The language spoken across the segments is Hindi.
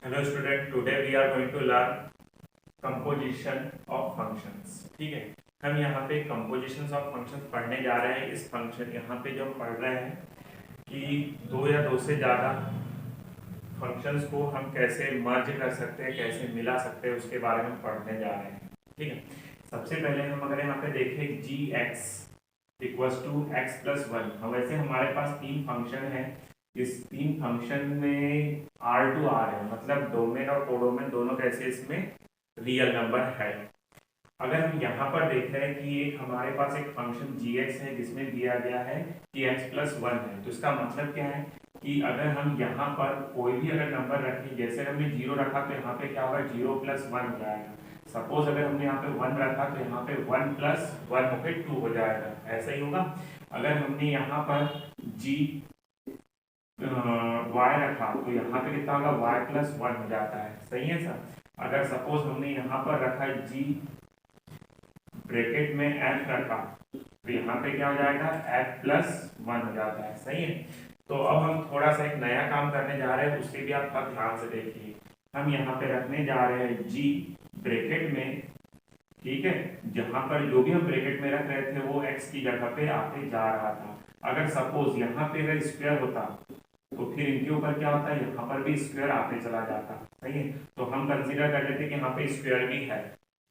Hello student, today we are going to learn composition of functions. ठीक है, हम यहाँ पे कंपोजिशन ऑफ फंक्शंस पढ़ने जा रहे हैं। इस फंक्शन यहाँ पे जो हम पढ़ रहे हैं कि दो या दो से ज़्यादा फंक्शंस को हम कैसे मर्ज कर सकते हैं, कैसे मिला सकते हैं, उसके बारे में पढ़ने जा रहे हैं। ठीक है, सबसे पहले हम अगर यहाँ पे देखें G X equals to X plus one, हम वैसे हमारे पास तीन फंक्शन है। इस तीन फंक्शन में आर टू आर है, मतलब डोमेन और कोडोमेन दोनों कैसे इसमें रियल नंबर है। अगर हम यहाँ पर देख रहे हैं कि एक हमारे पास एक फंक्शन जी एक्स है जिसमें दिया गया है कि एक्स प्लस वन है, तो इसका मतलब क्या है कि अगर हम यहाँ पर कोई भी अगर नंबर रखें, जैसे हमने जीरो रखा तो यहाँ पे क्या होगा, जीरो प्लस वन हो जाएगा। सपोज अगर हमने यहाँ पे वन रखा तो यहाँ पे वन प्लस वन होकर टू हो जाएगा, ऐसा ही होगा। अगर हमने यहाँ पर जी वाई रखा तो यहाँ पे कितना होगा, वाई प्लस वन हो जाता है। सही है सर। अगर सपोज हमने यहाँ पर रखा जी ब्रैकेट में एफ रखा तो यहाँ पे क्या हो जाएगा, एफ प्लस वन हो जाता है। सही है। तो अब हम थोड़ा सा एक नया काम करने जा रहे हैं, उससे भी आप थोड़ा ध्यान से देखिए। हम यहाँ पे रखने जा रहे हैं जी ब्रैकेट में, ठीक है, जहां पर जो भी हम ब्रैकेट में रख रहे थे वो एक्स की जगह पे आते जा रहा था। अगर सपोज यहाँ पे अगर स्क्वायर होता तो फिर इनके ऊपर क्या होता है, यहाँ पर भी स्क्वायर आते चला जाता। सही है, तो हम कंसीडर कर लेते कि यहाँ पे स्क्वायर भी है।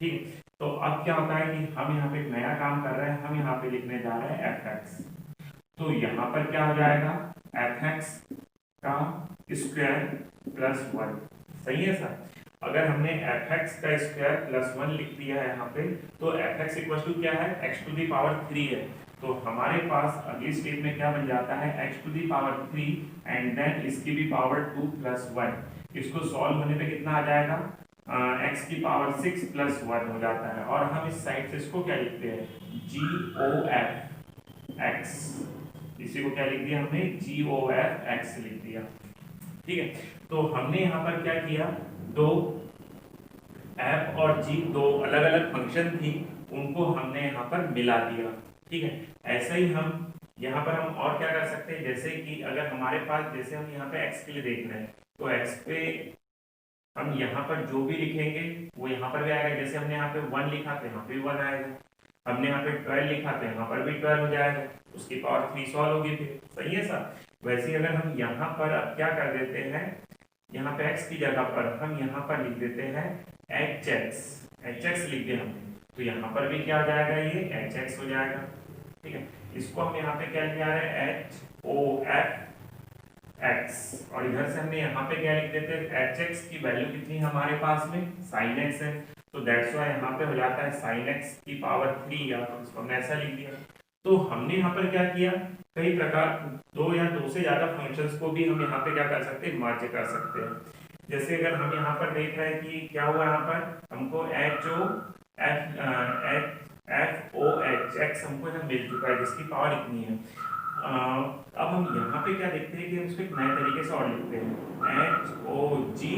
ठीक, तो अब क्या होता है कि हम यहाँ पे एक नया काम कर रहे हैं, हम यहाँ पे लिखने जा रहे हैं एफ एक्स। तो यहाँ पर क्या हो जाएगा, एफ एक्स का स्क्वायर प्लस वन। सही है सर। अगर हमने एफ एक्स का स्क्वायर प्लस वन लिख दिया है यहाँ पे, तो एफ एक्स इक्वल टू क्या है, x to the power three है। तो हमारे पास अगली स्टेप में क्या बन जाता है, x to the power three and then इसकी भी पावर टू प्लस वन। इसको सॉल्व होने पे कितना आ जाएगा, एक्स की पावर सिक्स प्लस वन हो जाता है। और हम इस साइड से इसको क्या लिखते हैं, जी ओ एफ एक्स। इसी को क्या लिख दिया हमने, जी ओ एफ एक्स लिख दिया। ठीक है, तो हमने यहाँ पर क्या किया, दो एफ और जी दो अलग अलग फंक्शन थी, उनको हमने यहाँ पर मिला दिया। ठीक है, ऐसा ही हम यहाँ पर हम और क्या कर सकते हैं, जैसे कि अगर हमारे पास, जैसे हम यहाँ पे एक्स के लिए देख रहे हैं, तो एक्स पे हम यहाँ पर जो भी लिखेंगे वो यहाँ पर भी आएगा। जैसे हमने यहाँ पे वन लिखा तो यहाँ पे भी वन आएगा, हमने यहाँ पे 12 लिखा तो यहाँ पर भी 12 हो जाएगा, उसकी पावर 3 सॉल्व होगी फिर। सही है सर। वैसे ही अगर हम यहाँ पर अब क्या कर देते हैं, यहाँ पे x की जगह पर हम यहाँ पर लिख देते हैं hx लिख दिया हमने, तो यहाँ पर भी क्या हो जाएगा, ये hx हो जाएगा। ठीक है, इसको हम यहाँ पे क्या लिख रहे हैं, hof x, और इधर से हमने यहाँ पे क्या लिख देते हैं, hx की वैल्यू कितनी हमारे पास में, sin x है, तो दैट्स व्हाई यहाँ पे हो जाता है sin x की पावर 3, या इसको हमने ऐसा लिख दिया। तो हमने यहाँ पर क्या किया, कई प्रकार दो या दो से ज्यादा फंक्शंस को भी हम यहाँ पे क्या कर सकते हैं, मर्ज कर सकते हैं। जैसे अगर हम यहाँ पर देख रहे हैं कि क्या हुआ, यहाँ पर हमको एच ओ एच एक्स हमको यहाँ मिल चुका है, जिसकी पावर इतनी है। अब हम यहाँ पे क्या देखते हैं कि हम इसको एक नए तरीके से और लिखते हैं, एच ओ जी,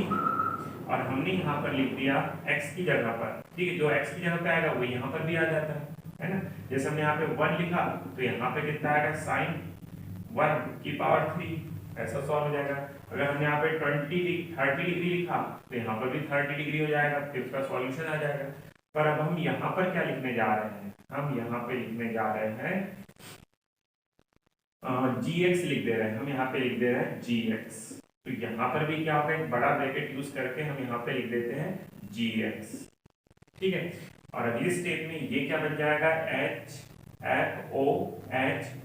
और हमने यहाँ पर लिख दिया x की जगह पर। ठीक है, जो x की जगह पे आएगा वो यहाँ पर भी आ जाता है ना। जैसे हमने यहाँ पे वन लिखा तो यहाँ पे कितना आएगा, साइन वन की पावर थ्री, ऐसा सॉल्व हो जाएगा। अगर हमने यहाँ पे 30 डिग्री लिखा तो यहाँ पर भी 30 डिग्री हो जाएगा, फिर उसका सॉल्यूशन आ जाएगा। पर अब हम यहाँ पर क्या लिखने जा रहे हैं, हम यहाँ पे लिखने जा रहे हैं जी एक्स लिख दे रहे हैं, हम यहाँ पे लिख दे रहे हैं जी एक्स। तो यहाँ पर भी क्या होगा, एक बड़ा ब्रैकेट यूज करके हम यहाँ पे लिख देते हैं जी एक्स। ठीक है, और अगली स्टेप में ये क्या बन जाएगा, एच एफ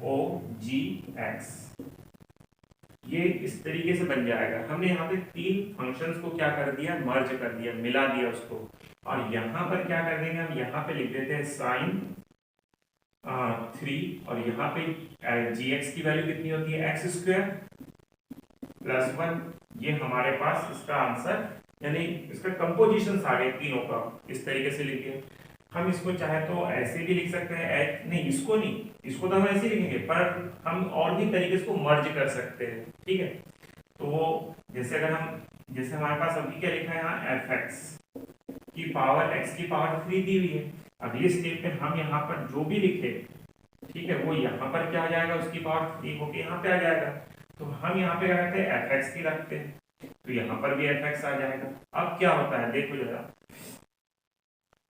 ओ जी एक्स, ये इस तरीके से बन जाएगा। हमने यहाँ पे तीन फंक्शंस को क्या कर दिया, मर्ज कर दिया, मिला दिया उसको। और यहाँ पर क्या कर देंगे, हम यहाँ पे लिख देते हैं साइन थ्री, और यहाँ पे जी एक्स की वैल्यू कितनी होती है, एक्स स्क्वायर प्लस वन। ये हमारे पास इसका आंसर, यानी इसका कंपोजिशन आ गए तीनों का, इस तरीके से लिखिए। हम इसको चाहे तो ऐसे भी लिख सकते हैं, नहीं इसको नहीं, इसको तो हम ऐसे लिखेंगे, पर हम और भी तरीके से मर्ज कर सकते हैं। ठीक है, तो जैसे अगर हम, जैसे हमारे पास अभी क्या लिखा है यहाँ, एफ एक्स की पावर x की पावर 3 दी हुई है। अगली स्टेप में हम यहाँ पर जो भी लिखे, ठीक है, वो यहाँ पर क्या आ जाएगा, उसकी पावर 3 होके यहाँ पे आ जाएगा। तो हम यहाँ पे क्या करते हैं, एफ एक्स की रखते हैं। तो यहाँ पर भी एफ एक्स आ जाएगा। अब क्या होता है देखो जरा,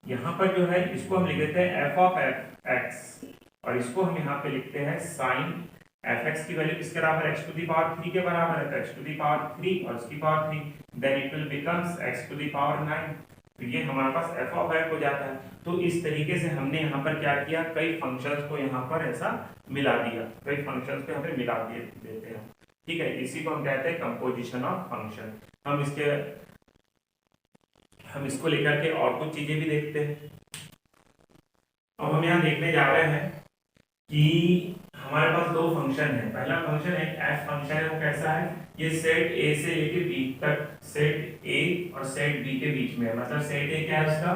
यहाँ पर जो है इसको हम लिख देते हैं एफ ऑफ एफ एक्स, और इसको हम यहाँ पे लिखते हैं साइन एफ एक्स की वैल्यू किसके बराबर, एक्स टू दी पावर 3 के बराबर है, तो एक्स टू दी पावर 3 और इसकी power 3, then it will becomes x to the power 9। तो ये हमारे पास एफ ऑफ एक्स हो जाता है। तो इस तरीके से हमने यहाँ पर क्या किया, कई फंक्शंस को यहाँ पर ऐसा मिला दिया, कई फंक्शंस को यहाँ पे मिला दिए देते हैं। ठीक है, इसी को हम कहते हैं कंपोजिशन ऑफ फंक्शन। हम इसको लेकर के और कुछ चीजें भी देखते हैं। अब हम यहाँ देखने जा रहे हैं कि हमारे पास दो फंक्शन है। पहला फंक्शन एक एफ फंक्शन है, वो कैसा है, ये सेट ए से लेके बी तक, सेट ए और सेट बी के बीच में है। मतलब सेट ए क्या है, उसका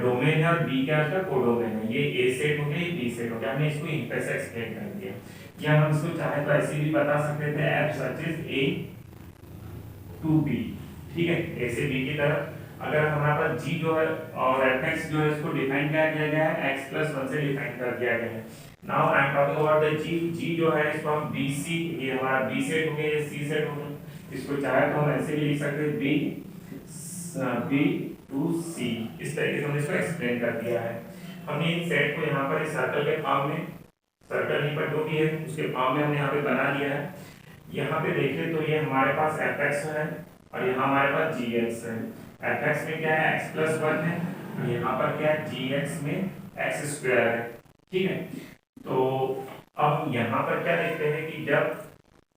डोमेन है, और बी क्या है, उसका कोडोमेन है। ये ए सेट हो गया, ये बी सेट हो गया। हमने इसको यहीं पे से एक्सप्लेन कर दिया। या हम इसको चाहे तो ऐसे भी बता सकते थे, F such is A to B. ठीक है, ए से बी की तरफ। अगर हमारे पास g जो है और fx जो है, इसको डिफाइन क्या किया गया है, x + 1 से डिफाइन कर दिया गया है। Now I am talking about the g जो है, इसको हम bc, ये हमारा b सेट हो गया, ये c सेट हो गया। इसको चाहे तो हम ऐसे भी लिख सकते हैं b to c। इस तरीके से हमने इसको एक्सप्लेन कर दिया है। हमने इस सेट को यहाँ पर इस सर्कल के फॉर्म में, सर्कल नहीं पर जो भी है उसके फॉर्म में हमने यहाँ पे बना लिया है। यहाँ पे देखें तो ये हमारे पास fx है और यहाँ हमारे पास gx है। fx में क्या है, x + 1 है, यहाँ पर क्या है, gx में x² है। ठीक है, तो अब यहाँ पर क्या देखते हैं कि जब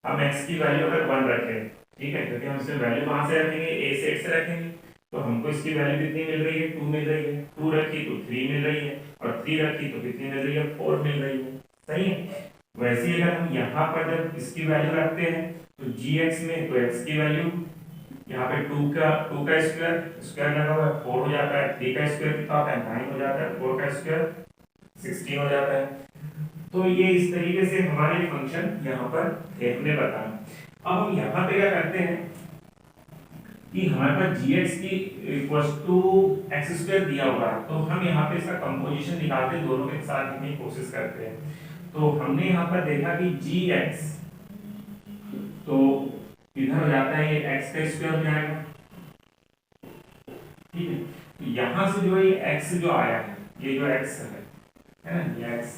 हम x की वैल्यू अगर 1 रखें, ठीक है, क्योंकि हम इसमें वैल्यू कहाँ से रखेंगे, a सेट से रखेंगे, तो हमको इसकी वैल्यू कितनी मिल रही है, 2 मिल रही है। 2 रखी तो 3 मिल रही है, और 3 रखी तो कितनी मिल रही है, 4 मिल रही है। सही है। वैसे ही अगर हम यहाँ पर जब इसकी वैल्यू रखते हैं तो gx में, तो x की वैल्यू यहाँ पे 2 का स्क्वायर लगा हुआ है, 4 हो जाता है। 3 का स्क्वायर कितना होता है, 9 हो जाता है। 4 का स्क्वायर 16 हो जाता है। तो ये इस तरीके से हमारे फंक्शन यहाँ पर हमने बताया। अब हम यहाँ पे क्या करते हैं कि हमारे पास gx की इक्वल्स टू x² दिया हुआ है, तो हम यहाँ पे इसका कंपोजिशन निकालते हैं, दोनों के साथ लिखने की कोशिश करते हैं। तो हमने यहाँ पर देखा कि gx तो इधर हो जाता है, ये x का स्क्वायर हो जाएगा। ठीक है, तो यहाँ से जो है ये x जो आया है, ये जो x है ना, ये x,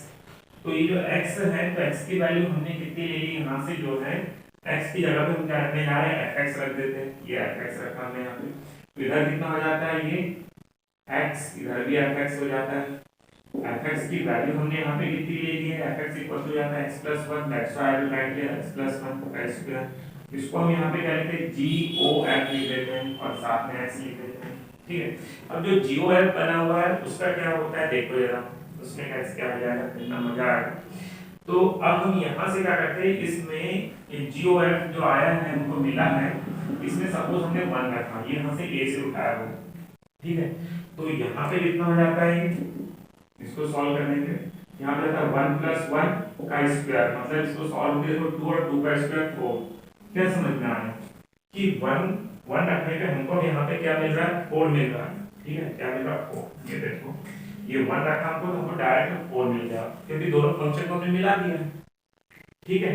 तो ये जो x है, तो x की वैल्यू हमने कितनी ले ली, यहाँ से जो है x की जगह पे हम क्या रखने जा रहे हैं, fx रख देते हैं। ये fx रखा हमने यहाँ पे, तो इधर कितना हो जाता है, ये x, इधर भी fx हो जाता है। fx की वैल्यू हमने यहाँ पे कितनी ले ली है, fx इक्वल हो जाता है x + 1, that's why I will write here x + 1 का स्क्वायर। इसको हम यहाँ पे क्या लिखते हैं, GOF लिख देते हैं और साथ में x लिख देते हैं। ठीक है, अब जो GOF बना हुआ है उसका क्या होता है देखो जरा, उसमें x क्या आ जाएगा, कितना मजा आएगा। तो अब हम यहाँ से क्या करते हैं, इसमें ये GOF जो आया है, हमको मिला है, इसमें सपोज हमने 1 रखा, ये यहाँ से a से उठाया हुआ। ठीक है, तो यहाँ पे कितना हो जाता है, इसको सॉल्व करने के यहाँ पे रहता है 1 + 1 का स्क्वायर, मतलब इसको सॉल्व करें तो 2 और 2 का स्क्वायर 4। क्या समझ में आया कि 1 रखने पे हमको यहाँ पे क्या मिल रहा है, 4 मिल रहा है। ठीक है, क्या मिल रहा है, 4। ये देखो, ये 1 रखा हमको तो हमको डायरेक्ट 4 मिल गया, क्योंकि दोनों फंक्शन को हमने मिला दिया। ठीक है,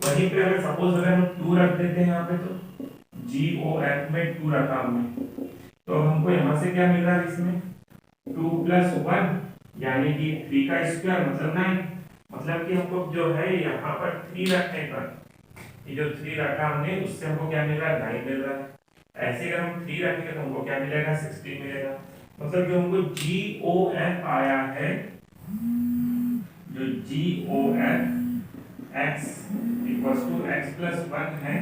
वहीं पे अगर सपोज अगर हम 2 रख देते हैं यहाँ पे, तो GOF में 2 रखा हमने, तो हमको यहाँ से क्या मिल रहा है, इसमें 2 + 1 यानी कि 3 का स्क्वायर मतलब 9। मतलब कि हमको जो है यहाँ पर 3 रखने पर, ये जो 3 रखा हमने, उससे हमको क्या मिल रहा है, 9 मिल रहा है। ऐसे अगर हम 3 रखेंगे तो हमको क्या मिलेगा, 16 मिलेगा। मतलब जो हमको GOF आया है, जो GOF x = x + 1 है,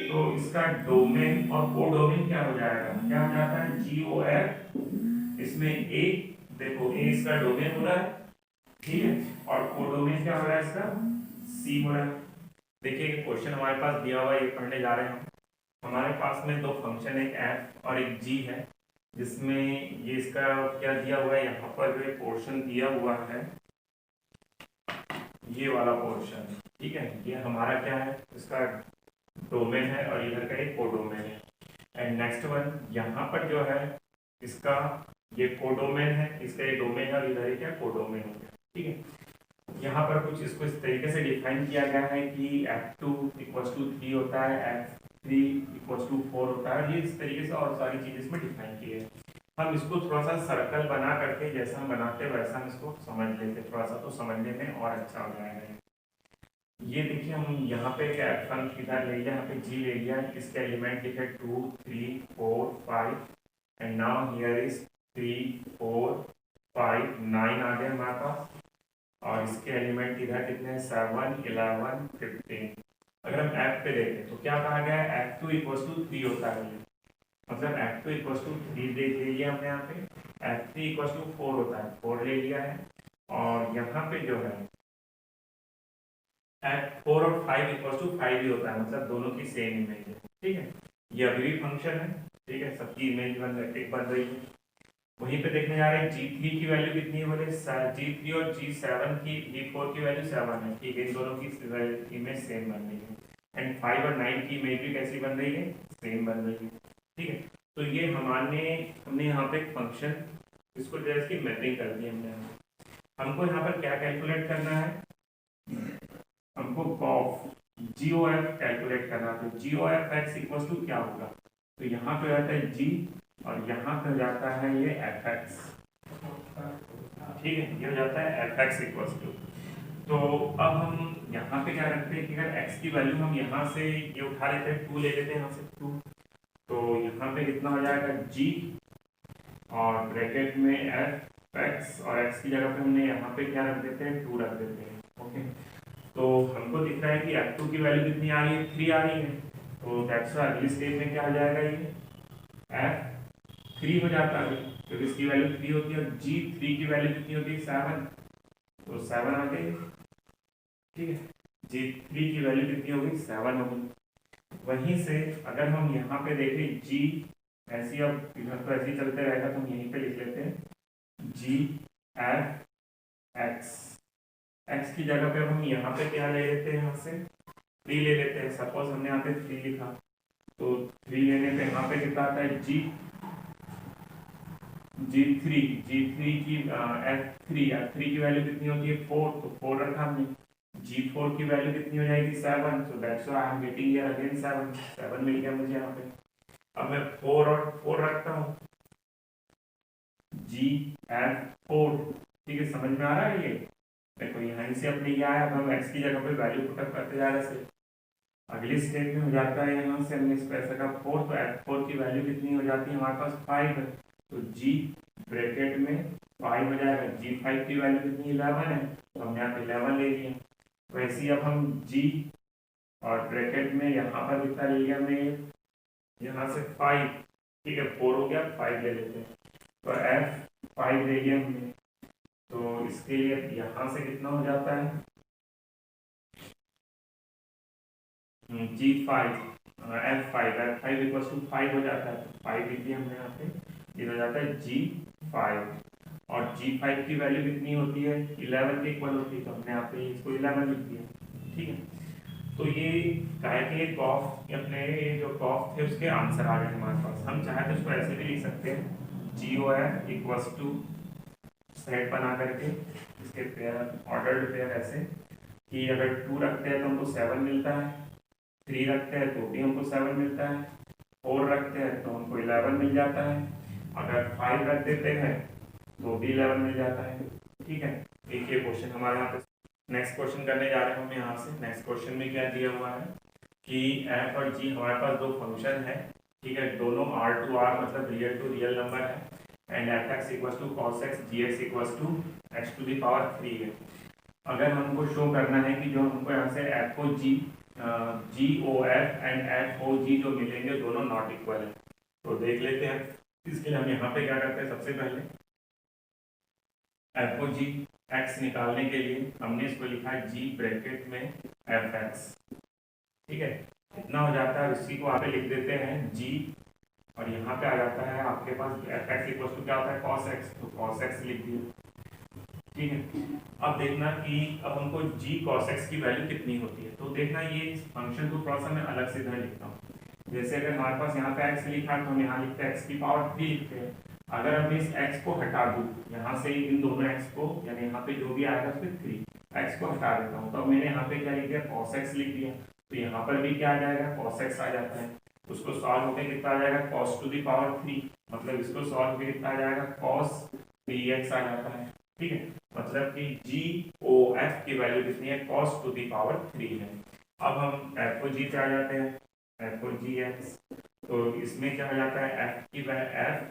तो इसका डोमेन और कोडोमेन क्या हो जाएगा, क्या हो जाता है, GOF इसमें a, देखो a इसका डोमेन हो रहा है। ठीक है, और कोडोमेन क्या हो रहा है, इसका c हो रहा है। देखिए क्वेश्चन हमारे पास दिया हुआ है, ये पढ़ने जा रहे हैं हम। हमारे पास में दो फंक्शन, एक f और एक g है, जिसमें ये इसका क्या दिया हुआ है, यहाँ पर जो पोर्शन दिया हुआ है, ये वाला पोर्शन। ठीक है, ये हमारा क्या है, इसका डोमेन है, और इधर का एक कोडोमेन है। एंड नेक्स्ट वन, यहाँ पर जो है इसका ये कोडोमेन है, इसका ये डोमेन है, और इधर क्या कोडोमेन हो गया। ठीक है, यहाँ पर कुछ इसको इस तरीके से डिफाइन किया गया है कि f2 = 3 होता है, f3 = इक्वल टू 4 होता है। ये इस तरीके से और सारी चीज़ें इसमें डिफाइन की है। हम इसको थोड़ा सा सर्कल बना करके जैसा हम बनाते हैं वैसा हम इसको समझ लेते, थोड़ा सा तो समझने में और अच्छा हो जाएगा। ये देखिए हम यहाँ पे एफ वन इधर ले लिया, यहाँ पे जी ले लिया, इसके एलिमेंट लिखे 2 3 4 5 एंड नाउ हियर इज 3 4 5 9 आ गए हमारे पास। और इसके एलिमेंट इधर कितने 7 11 15। अगर हम एफ पे देखें तो क्या कहा गया है, एफ टू इक्वल टू 3 होता है, मतलब एफ टू इक्वल टू 3 देख लीजिए हमने यहाँ पे, एफ थ्री इक्वल टू 4 होता है, 4 ले लिया है। और यहाँ पे जो है एफ 4 और 5 इक्वल टू 5 ही होता है, मतलब दोनों की सेम इमेज है। ठीक है, ये अभी भी फंक्शन है, ठीक है, सबकी इमेज बन रही है। वहीं पे देखने जा रहे हैं G3 की वैल्यू कितनी है, बोले G3 और G7 की, G4 की वैल्यू 7 है, ठीक है, इन दोनों की इमेज सेम बन रही है। एंड 5 और 9 की इमेज भी कैसी बन रही है, सेम बन रही है। ठीक है, तो ये हमने यहाँ पे एक फंक्शन इसको जैसे की मैपिंग कर दी हमने। हमको यहाँ पर क्या कैलकुलेट करना है, हमको कॉफ GOF कैलकुलेट करना है। तो GOF x इक्वल टू क्या होगा, तो यहाँ पे आता है G और यहाँ पे जाता है ये fx, ठीक है, ये हो जाता है fx इक्वल टू। तो अब हम यहाँ पे क्या रखते हैं कि अगर x की वैल्यू हम यहाँ से ये उठा लेते हैं, 2 ले लेते हैं यहाँ से 2, तो यहाँ पे कितना हो जाएगा G और ब्रैकेट में fx और x की जगह पे हमने यहाँ पे क्या रख देते हैं, 2 रख देते हैं। ओके, तो हमको दिख रहा है कि f2 की वैल्यू कितनी आ रही है, 3 आ रही है, तो दैट्स व्हाई अगली स्टेज में क्या हो जाएगा, ये f3 हो जाता है, तो इसकी वैल्यू 3 होती है। और G3 की वैल्यू कितनी होती है, 7, तो 7 आ गई। ठीक है, G3 की वैल्यू कितनी होगी, 7 होगी। वहीं से अगर हम यहाँ पे देखें G ऐसी, अब इधर तो ऐसे ही चलते रहेगा, तो हम यहीं पे लिख लेते हैं GFX, x की जगह पे हम यहाँ पे क्या ले लेते हैं, यहाँ से 3 ले लेते हैं। सपोज हमने यहाँ पे 3 लिखा, तो 3 लेने पे यहाँ पे कितना आता है G3 की F3 की वैल्यू कितनी होती है, 4, तो 4 रखा हमने। G4 की वैल्यू कितनी हो जाएगी, 7, so that's why I am getting here again 7 मिल गया मुझे यहाँ पे। अब मैं 4 और 4 रखता हूँ, GF4, ठीक है, समझ में आ रहा है। ये देखो यहाँ से अपने ये आया, अब हम x की जगह पे वैल्यू पुटअप करते जा रहे हैं। अगली स्टेप में हो जाता है, यहाँ से हमने इसको ऐसा का 4, तो f4 की वैल्यू कितनी हो जाती है हमारे पास, 5 है, तो G ब्रैकेट में 5 हो जाएगा। G5 की वैल्यू कितनी 11 है, तो हमने यहाँ पे 11 ले लिया। वैसे ही अब हम G और ब्रैकेट में यहाँ पर कितना ले लिया हमने, यहाँ से 5, ठीक है, 4 हो गया, 5 ले लेते हैं, तो F5 ले लिया हमने। तो इसके लिए यहाँ से कितना हो जाता है, G5 F5 इक्वल टू 5 हो जाता है, तो 5 लिख दिया हमने यहाँ पे, ये हो जाता है G5। और G5 की वैल्यू कितनी होती है, 11 के इक्वल होती है, तो हमने यहाँ पे इसको 11 लिख दिया। ठीक है, तो ये कहे कि कॉफ अपने जो कॉफ थे उसके आंसर आ गए हमारे पास। हम चाहे तो इसको ऐसे भी लिख सकते हैं, GOF इक्वल टू सेट बना करके इसके पेयर, ऑर्डर्ड पेयर, ऐसे कि अगर 2 रखते हैं तो हमको 7 मिलता है, 3 रखते हैं तो भी हमको 7 मिलता है, 4 रखते हैं तो हमको 11 मिल जाता है, अगर 5 रख देते हैं तो भी 11 मिल जाता है। ठीक है, एक ये क्वेश्चन हमारे यहाँ पे। नेक्स्ट क्वेश्चन करने जा रहे हैं हम यहाँ से। नेक्स्ट क्वेश्चन में क्या दिया हुआ है कि f और g हमारे पास दो फंक्शन है, ठीक है, दोनों r टू r मतलब रियल टू रियल नंबर है, and fx equal to cos x, gx equal to x to the power 3 है। अगर हमको शो करना है कि जो हमको यहाँ से f o g GOF and f o g जो मिलेंगे दोनों नॉट इक्वल है, तो देख लेते हैं। इसके लिए हम यहाँ पे क्या करते हैं, सबसे पहले f ओ g x निकालने के लिए हमने इसको लिखा है g ब्रैकेट में fx, ठीक है, इतना हो जाता है। इसी को आप लिख देते हैं g, और यहाँ पे आ जाता है आपके पास fx इक्वल टू क्या होता है, cos x, तो cos x लिख दिया। ठीक है, अब देखना कि अब हमको g cos x की वैल्यू कितनी होती है, तो देखना ये फंक्शन को थोड़ा सा मैं अलग से इधर लिखता हूँ। जैसे अगर हमारे पास यहाँ पे x लिखा है तो हम यहाँ लिखते हैं x की पावर 3 लिखते हैं। अगर हम इस x को हटा दूँ यहाँ से, इन दोनों x को, यानी यहाँ पे जो भी आएगा उसमें 3 x को हटा देता हूँ, तो मैंने यहाँ पे क्या लिख दिया, cos x लिख दिया, तो यहाँ पर भी क्या आ जाएगा, cos x आ जाता है। उसको सॉल्व होकर कितना आ जाएगा cos टू द पावर 3, मतलब इसको सॉल्व होकर कितना आ जाएगा cos 3x आ जाता है। ठीक है, मतलब कि GOF की वैल्यू कितनी है cos टू द पावर 3 है। अब हम FOG पे आ जाते हैं, FOGX, तो इसमें क्या हो जाता है f की f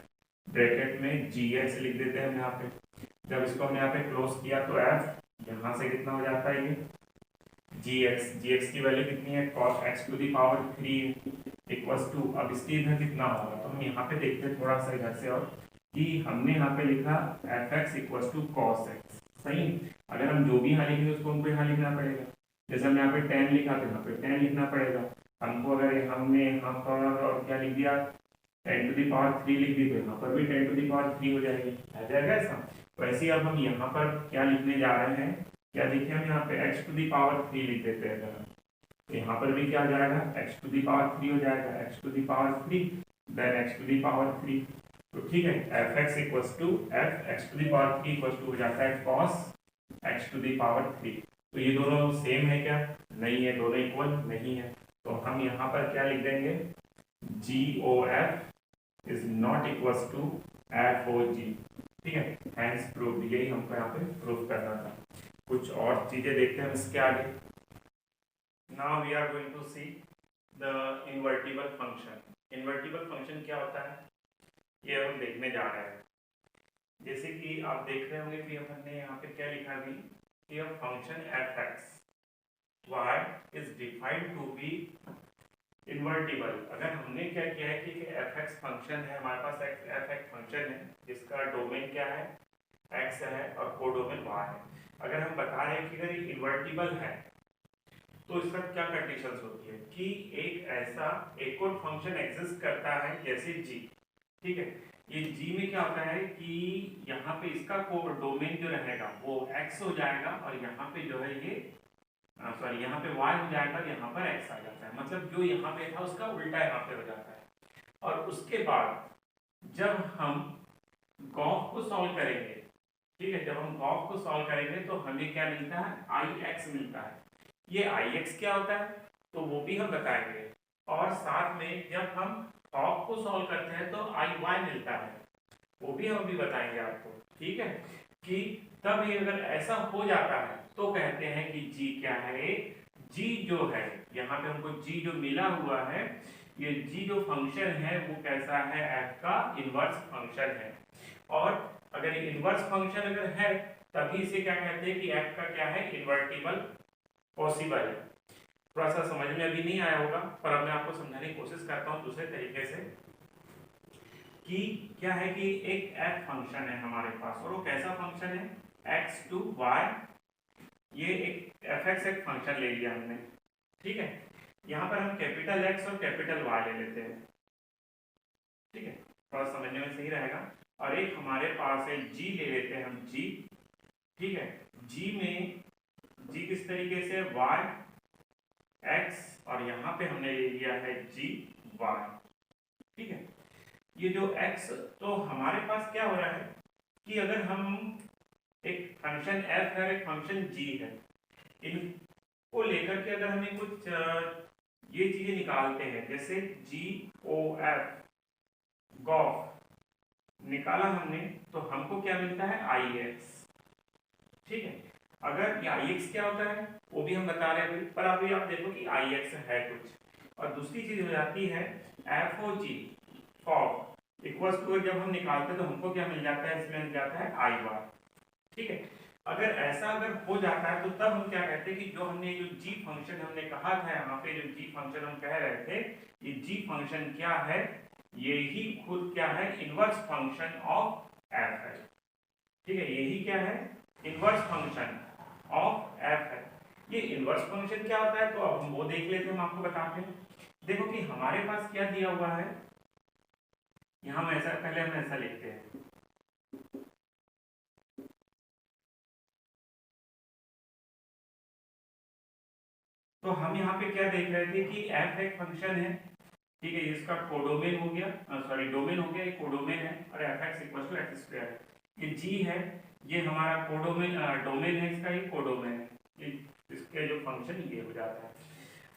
ब्रैकेट में gx लिख देते हैं हम यहाँ पे। जब इसको हमने यहाँ पे क्लोज किया तो f यहाँ से कितना हो जाता है ये gx की वैल्यू कितनी है cos x to the power 3 equals to, अब इसकी इधर कितना होगा तो हम यहाँ पे देखते हैं थोड़ा सा इधर से, और कि हमने यहाँ पे लिखा fx equals to cos x, सही। अगर हम जो भी यहाँ लिखेंगे उसको हमको यहाँ लिखना पड़ेगा। जैसे हमने यहाँ पे 10 लिखा तो यहाँ पे 10 लिखना पड़ेगा हमको। अगर हमने यहाँ पर और क्या लिख दिया 10 टू द पावर 3 लिख दी तो यहाँ पर भी 10 टू द पावर 3 हो जाएगी, आ जाएगा ऐसा। वैसे अब हम यहाँ पर क्या लिखने जा रहे हैं, क्या लिखे हम यहाँ पे x टू द पावर 3 लिख देते हैं। अगर तो यहाँ पर भी क्या आ जाएगा x टू द पावर 3 हो जाएगा, x to the power 3 then x to the power 3। तो ठीक है, fx equals to x to the power 3 equals to हो जाता है cos x to the power 3। तो ये दोनों सेम है क्या, नहीं है, दोनों इक्वल नहीं है। तो हम यहाँ पर क्या लिख देंगे GOF is not equals to FOG। ठीक है, हैंस प्रूव, यही हमको यहाँ पे प्रूव करना था। कुछ और चीजें देखते हैं इसके आगे। Now we are going to see the invertible function. Invertible function क्या होता है ये हम देखने जा रहे हैं। जैसे कि आप देख रहे होंगे कि हमने यहाँ पे क्या लिखा भी कि a function f(x) y is defined to be invertible। अगर हमने क्या किया है कि f(x) फंक्शन है, हमारे पास f(x) फंक्शन है जिसका डोमेन क्या है x है और कोडोमेन y है। अगर हम बता रहे हैं कि अगर ये इन्वर्टिबल है तो इसका क्या कंडीशंस होती है कि एक और फंक्शन एग्जिस्ट करता है जैसे g। ठीक है, ये g में क्या होता है कि यहाँ पे इसका डोमेन जो रहेगा वो x हो जाएगा और यहाँ पे जो है ये सॉरी यहाँ पे y हो जाएगा और यहाँ पर x आ जाता है। मतलब जो यहाँ पे था उसका उल्टा यहाँ पे हो जाता है। और उसके बाद जब हम गॉस को सॉल्व करेंगे, ठीक है, जब हम गॉस को सॉल्व करेंगे तो हमें क्या मिलता है ix मिलता है। ये ix क्या होता है तो वो भी हम बताएंगे। और साथ में जब हम गॉस को सॉल्व करते हैं तो iy मिलता है, वो भी हम भी बताएंगे आपको। ठीक है, कि तब ये अगर ऐसा हो जाता है तो कहते हैं कि g क्या है, g जो है यहाँ पे हमको g जो मिला हुआ है, ये g जो फंक्शन है वो कैसा है f का इनवर्स फंक्शन है। और अगर इनवर्स फंक्शन अगर है तभी इसे क्या कहते हैं कि f का क्या है इन्वर्टिबल पॉसिबल है। थोड़ा सा समझ में अभी नहीं आया होगा पर अब मैं आपको समझाने की कोशिश करता हूँ दूसरे तरीके से कि क्या है कि एक f फंक्शन है हमारे पास और वो कैसा फंक्शन है x टू y। ये एक fx एक फंक्शन ले लिया हमने। ठीक है, यहाँ पर हम कैपिटल X और कैपिटल Y ले लेते हैं। ठीक है, थोड़ा समझने में सही रहेगा। और एक हमारे पास है g ले लेते हैं हम g। ठीक है, g में g किस तरीके से y x और यहाँ पे हमने ले लिया है g y। ठीक है, ये जो x तो हमारे पास क्या हो रहा है कि अगर हम एक फंक्शन f है एक फंक्शन g है, इनको लेकर के अगर हमें कुछ ये चीजें निकालते हैं जैसे GOF गॉफ निकाला हमने तो हमको क्या मिलता है ix। ठीक है, अगर ये ix क्या होता है वो भी हम बता रहे हैं पर अभी आप देखो कि ix है कुछ। और दूसरी चीज हो जाती है FOG फॉग इक्वल्स टू, जब हम निकालते हैं तो हमको क्या मिल जाता है, इसमें मिल जाता है iy। ठीक है, अगर ऐसा अगर हो जाता है तो तब हम क्या कहते हैं कि जो हमने जो g फंक्शन हमने कहा था यहाँ पे जो g फंक्शन हम कह रहे थे, ये g फंक्शन क्या है, ये ही खुद क्या है इनवर्स फंक्शन ऑफ f है। ठीक है, यही क्या है इनवर्स फंक्शन ऑफ f है। ये इनवर्स फंक्शन क्या होता है तो अब हम वो देख लेते हैं, हम आपको बताते हैं। देखो कि हमारे पास क्या दिया हुआ है, यहाँ हम ऐसा पहले हम ऐसा लिखते हैं तो हम यहाँ पे क्या देख रहे थे कि f एक फंक्शन है। ठीक है, इसका कोडोमेन हो गया सॉरी डोमेन हो गया, ये कोडोमेन है और fx equal to x square. ये g है, ये हमारा कोडोमेन डोमेन है, इसका ये कोडोमेन है, ये इसके जो फंक्शन ये हो जाता है।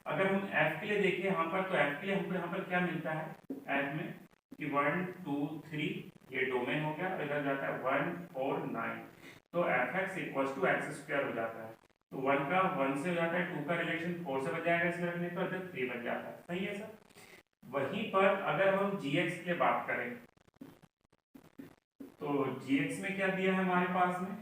अगर हम f के लिए देखें यहाँ पर, तो f के लिए हमको यहाँ पर क्या मिलता है f में कि 1 2 3 ये डोमेन हो गया, इधर जाता है 1 4 9, तो fx equals to x square हो जाता है। तो 1 का 1 से हो जाता है, 2 का रिलेशन 4 से बन जाएगा इसमें रखने पर, तो 3 बन जाता है। सही है सर। वहीं पर अगर हम gx के लिए बात करें तो gx में क्या दिया है हमारे पास में,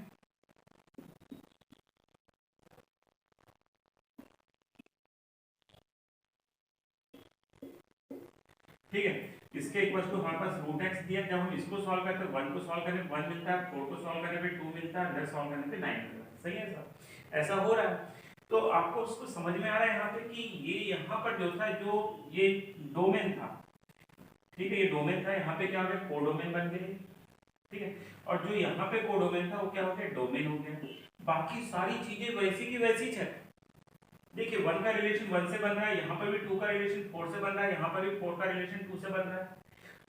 ठीक है, इसके इक्वल टू हमारे पास रूट एक्स दिया। जब हम इसको सॉल्व करते हैं 1 को सॉल्व करने पे 1 मिलता है, 4 को सॉल्व करने पे 2 मिलता है, इधर सॉल्व करने पे 9 मिलता है। सही है सर, ऐसा हो रहा है। तो आपको उसको समझ में आ रहा है यहाँ पे कि ये यहाँ पर जो था, जो ये डोमेन था, ठीक है, ये डोमेन था, यहाँ पे क्या हो गया कोडोमेन बन गए, ठीक है, और जो यहाँ पे कोडोमेन था वो क्या हो गया डोमेन हो गया। बाकी सारी चीजें वैसी की वैसी है। देखिए 1 का रिलेशन 1 से बन रहा है, यहाँ पर भी 2 का रिलेशन 4 से बन रहा है, यहाँ पर भी 4 का रिलेशन 2 से बन रहा है।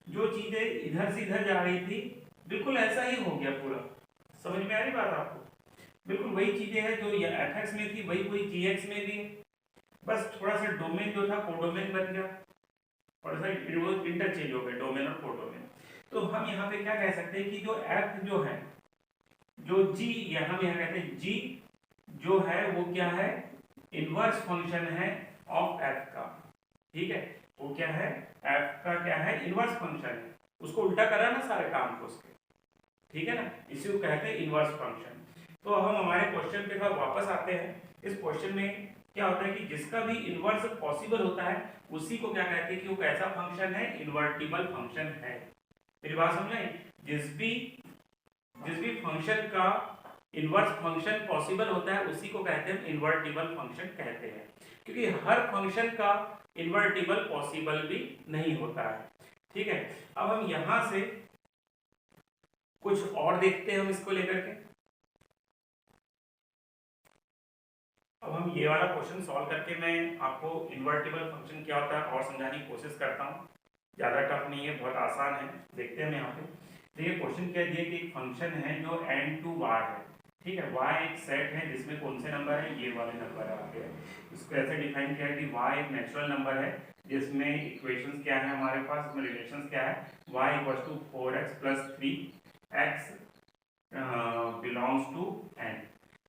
जो चीजें इधर से इधर जा रही थी बिल्कुल ऐसा ही हो गया पूरा। समझ में आ रही बात आपको? बिल्कुल वही चीजें हैं जो fx में थी, वही वही gx में भी है, बस थोड़ा सा डोमेन जो था कोडोमेन बन गया, थोड़ा सा इंटरचेंज हो गया डोमेन और कोडोमेन। तो हम यहाँ पे क्या कह सकते हैं कि जो f जो है, जो g यहाँ कहते हैं g जो है वो क्या है, इनवर्स फंक्शन है ऑफ f का, ठीक है, वो क्या है f का क्या है इनवर्स फंक्शन है। उसको उल्टा करा ना सारे काम को उसके, ठीक है ना, इसी को कहते हैं इनवर्स फंक्शन। तो हम हमारे क्वेश्चन पे वापस आते हैं। इस क्वेश्चन में क्या होता है कि जिसका भी इनवर्स पॉसिबल होता है उसी को क्या कहते हैं कि वो कैसा फंक्शन है, इन्वर्टिबल फंक्शन है। मेरी बात समझ आई? जिस भी फंक्शन का इनवर्स फंक्शन पॉसिबल होता है उसी को कहते हैं इन्वर्टिबल फंक्शन कहते हैं, क्योंकि हर फंक्शन का इन्वर्टिबल पॉसिबल भी नहीं होता है, ठीक है। अब हम यहां से कुछ और देखते हैं हम इसको लेकर के। अब हम ये वाला क्वेश्चन सॉल्व करके मैं आपको इन्वर्टिबल फंक्शन क्या होता है और समझाने की कोशिश करता हूँ। ज़्यादा टफ नहीं है, बहुत आसान है। देखते हैं हम यहाँ पे। देखिए क्वेश्चन क्या दिया कि एक फंक्शन है जो n टू y है, ठीक है, y एक सेट है जिसमें कौन से नंबर है, ये वाले नंबर है आपके। इसको ऐसे डिफाइन किया है कि y एक नेचुरल नंबर है जिसमें इक्वेशंस क्या है हमारे पास, इसमें रिलेशंस क्या है, y equals to 4x plus 3x belongs to n।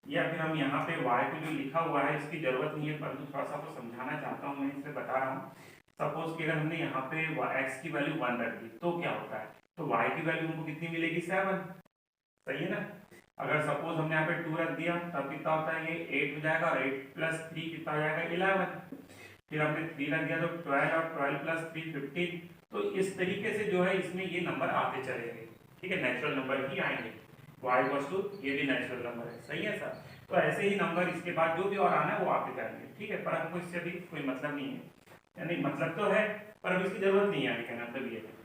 या फिर हम यहाँ पे y को जो लिखा हुआ है इसकी जरूरत नहीं है, परंतु थोड़ा सा आपको समझाना चाहता हूँ, मैं इसलिए बता रहा हूँ। सपोज कि अगर हमने यहाँ पे x की वैल्यू 1 रख दी तो क्या होता है, तो y की वैल्यू हमको कितनी मिलेगी 7। सही है ना। अगर सपोज हमने यहाँ पे 2 रख दिया तब कितना होता है, ये 8 हो जाएगा, और 8 प्लस 3 कितना हो जाएगा 11। फिर हमने 3 रख दिया तो 12, और 12 प्लस 3 15। तो इस तरीके से जो है इसमें ये नंबर आते चलेंगे, ठीक है, नेचुरल नंबर ही आएंगे। y इक्वल्स टू ये भी नेचुरल नंबर है। सही है सर। तो ऐसे ही नंबर इसके बाद जो भी और आना है वो आते जाएंगे, ठीक है, पर हमको इससे भी कोई मतलब नहीं है, यानी मतलब तो है पर अब इसकी जरूरत नहीं है, कहना मतलब ये है।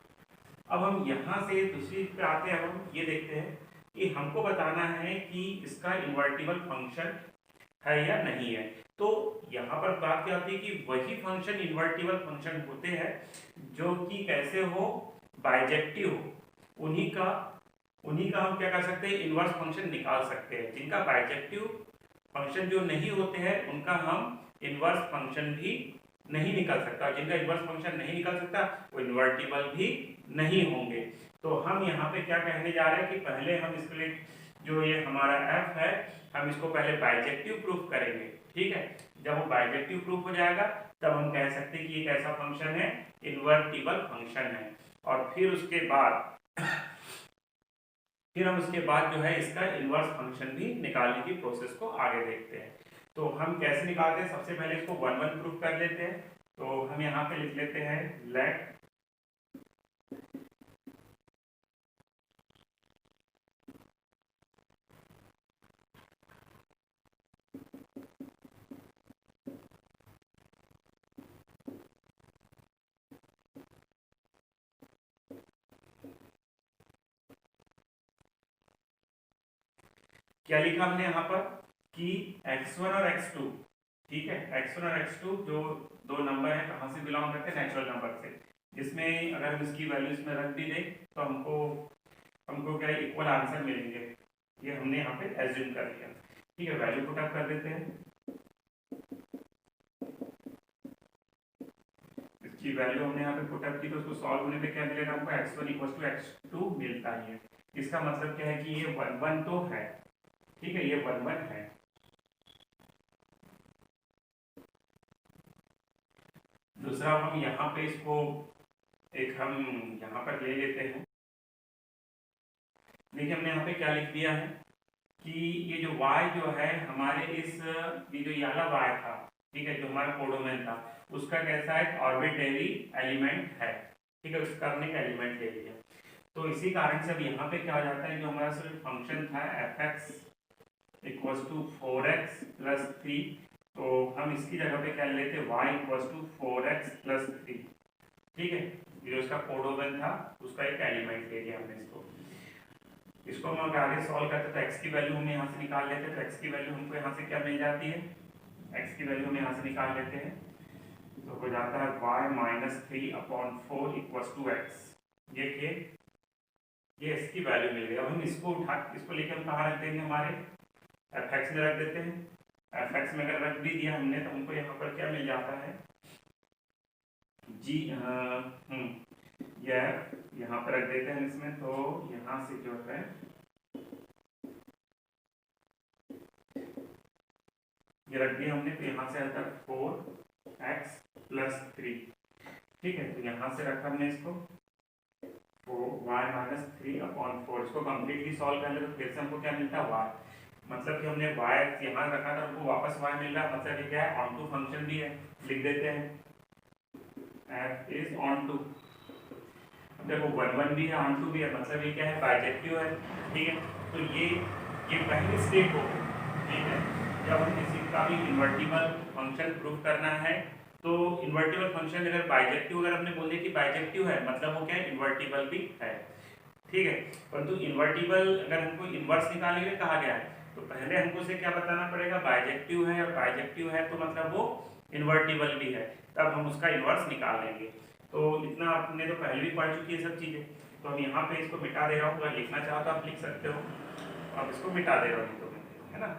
अब हम यहाँ से दूसरी पे आते हैं, हम ये देखते हैं कि हमको बताना है कि इसका इन्वर्टिबल फंक्शन है या नहीं है। तो यहाँ पर बात क्या होती है कि वही फंक्शन इन्वर्टिबल फंक्शन होते हैं जो कि कैसे हो, बाइजेक्टिव हो। उन्हीं का हम क्या कर सकते हैं, इनवर्स फंक्शन निकाल सकते हैं। जिनका बाइजेक्टिव फंक्शन जो नहीं होते हैं उनका हम इनवर्स फंक्शन भी नहीं निकल सकता, जिनका इनवर्स फंक्शन नहीं निकल सकता वो इन्वर्टिबल भी नहीं होंगे। तो हम यहाँ पे क्या कहने जा रहे हैं कि पहले हम इसके लिए जो ये हमारा f है हम इसको पहले बाइजेक्टिव प्रूफ करेंगे, ठीक है। जब वो बाइजेक्टिव प्रूफ हो जाएगा तब हम कह सकते हैं कि ये कैसा फंक्शन है, इन्वर्टिबल फंक्शन है। और फिर हम उसके बाद जो है इसका इनवर्स फंक्शन भी निकालने की प्रोसेस को आगे देखते हैं। तो हम कैसे निकालते हैं, सबसे पहले इसको 1 प्रूफ कर लेते हैं। तो हम यहाँ पे लिख लेते हैं लेट क्या लिखा हमने यहाँ पर कि x1 और x2, ठीक है, x1 और x2 जो दो नंबर है कहाँ से बिलोंग करते हैं, नेचुरल नंबर से, जिसमें अगर हम इसकी वैल्यू इसमें रख भी दें तो हमको क्या इक्वल आंसर मिलेंगे। ये हमने यहाँ पे एज्यूम कर लिया, ठीक है। वैल्यू पुट अप कर देते हैं। की वैल्यू हमने यहाँ पे पुटअप की, तो उसको सॉल्व होने पे क्या मिलेगा हमको, x1 इक्वल टू x2 मिलता ही है। इसका मतलब क्या है कि ये 1 1 तो है, ठीक है, ये 1 1 है। दूसरा हम यहाँ पे इसको एक हम यहाँ पर ले लेते हैं। देखिए हमने यहाँ पे क्या लिख दिया है कि ये जो y जो है हमारे इस ये जो ये वाला y था, ठीक है, जो हमारा कोडोमेन था, उसका कैसा है, ऑर्बिटरी एलिमेंट है, ठीक है, उसका हमने एलिमेंट ले लिया। तो इसी कारण से अब यहाँ पे क्या हो जाता है, जो हमारा सिर्फ फंक्शन था fx equals to 4x plus 3, तो हम इसकी जगह पे क्या लेते हैं, y equals to 4x plus 3, ठीक है, जो इसका कोडोमेन था उसका एक एलिमेंट ले लिया हमने इसको हम आगे सॉल्व करते तो x की वैल्यू हम यहाँ से निकाल लेते हैं, तो x की वैल्यू हमको यहाँ से क्या मिल जाती है, x की वैल्यू हम यहाँ से निकाल लेते हैं, तो हो जाता है y minus 3/4 equals to x। ये x की वैल्यू मिल गई। अब हम इसको लेके हम कहाँ रख देंगे, हमारे fx में रख देते हैं। fx में अगर रख भी दिया हमने तो हमको यहाँ पर क्या मिल जाता है, यह यहाँ पर रख देते हैं इसमें, तो यहाँ से जो है ये रख दिया हमने, तो यहाँ से आता है 4x प्लस 3, ठीक है, तो यहाँ से रखा हमने इसको y माइनस 3/4, इसको कम्प्लीटली सॉल्व कर ले तो फिर से हमको क्या मिलता है, y, मतलब कि हमने y यहाँ रखा था, हमको वापस y मिल रहा है, मतलब ये क्या है, ऑन टू फंक्शन भी है, लिख देते हैं f इज ऑन टू। देखो 1 1 भी है, ऑन टू भी है, मतलब ये क्या है, बाइजेक्टिव है, ठीक है। तो ये पहली स्टेप हो, ठीक है, जब हम किसी का भी इन्वर्टिबल फंक्शन प्रूव करना है, तो इन्वर्टिबल फंक्शन अगर बाइजेक्टिव, अगर हमने बोल दिया कि बाइजेक्टिव है, मतलब वो क्या है, इन्वर्टिबल भी है, ठीक है। परंतु इन्वर्टिबल अगर हमको इन्वर्स निकालने के लिए कहा गया है, तो पहले हमको उसे क्या बताना पड़ेगा, बाइजेक्टिव है, और बाइजेक्टिव है तो मतलब वो इन्वर्टिबल भी है, तब हम उसका इन्वर्स निकाल लेंगे। तो इतना आपने तो पहले भी पढ़ चुकी है सब चीज़ें, तो हम यहाँ पे इसको मिटा दे रहा हूँ, अगर लिखना चाहो तो आप लिख सकते हो, अब इसको मिटा दे रहा हूँ, तो है ना,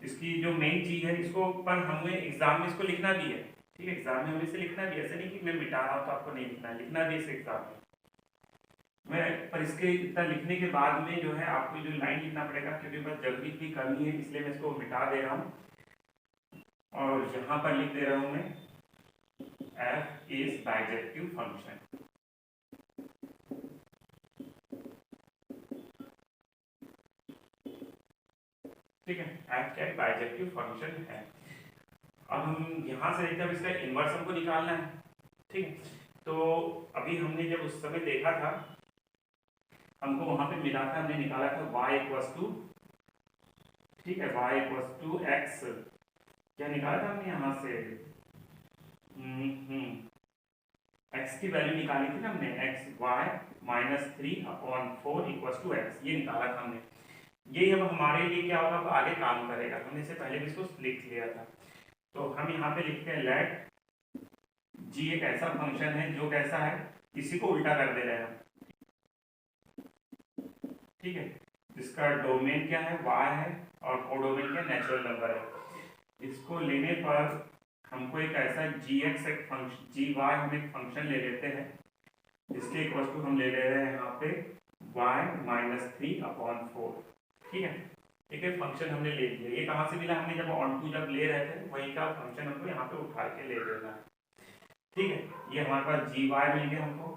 इसकी जो मेन चीज़ है, इसको पर हमें एग्जाम में इसको लिखना भी है, ठीक है, एग्जाम में हमें इसे लिखना भी है, ऐसे नहीं कि मैं मिटा रहा हूँ तो आपको नहीं लिखना है, लिखना भी इसे एग्जाम में। पर इसके इतना लिखने के बाद में जो है आपको जो लाइन लिखना पड़ेगा, क्योंकि बस जल्दी की कमी है, इसलिए मैं इसको मिटा दे रहा हूँ और यहाँ पर लिख दे रहा हूँ मैं f is bijective function, ठीक है, f क्या बाइजेक्टिव फंक्शन है। अब हम यहाँ से देखते हैं इसका इन्वर्स हमको निकालना है, ठीक है। तो अभी हमने जब उस समय देखा था, हमको वहां पे मिला था, हमने निकाला था y इक्वल्स टू, ठीक है, y इक्वल्स टू x, क्या निकाला था हमने यहाँ से, x की वैल्यू निकाली थी ना हमने, x y minus 3/4 equals to x, ये निकाला था हमने। ये अब हमारे लिए क्या होगा, अब आगे काम करेगा, हमने इससे पहले भी इसको लिख लिया था। तो हम यहाँ पे लिखते हैं लेट g एक ऐसा फंक्शन है जो कैसा है, इसी को उल्टा कर दे रहे हैं, ठीक है, जिसका डोमेन क्या है, y है, और कोडोमेन क्या नेचुरल नंबर है। इसको लेने पर हमको एक ऐसा gx एक फंक्शन, gy हम एक फंक्शन ले लेते हैं, जिसके इक्वल टू हम ले ले रहे हैं यहाँ पे y माइनस 3/4, ठीक है, ठीक है, फंक्शन हमने ले लिया। ये कहाँ से मिला, हमने जब ऑन टू जब ले रहे थे वही का फंक्शन हमको यहाँ पे उठा के ले लेना है, ठीक है। ये हमारे पास gy मिल गया हमको।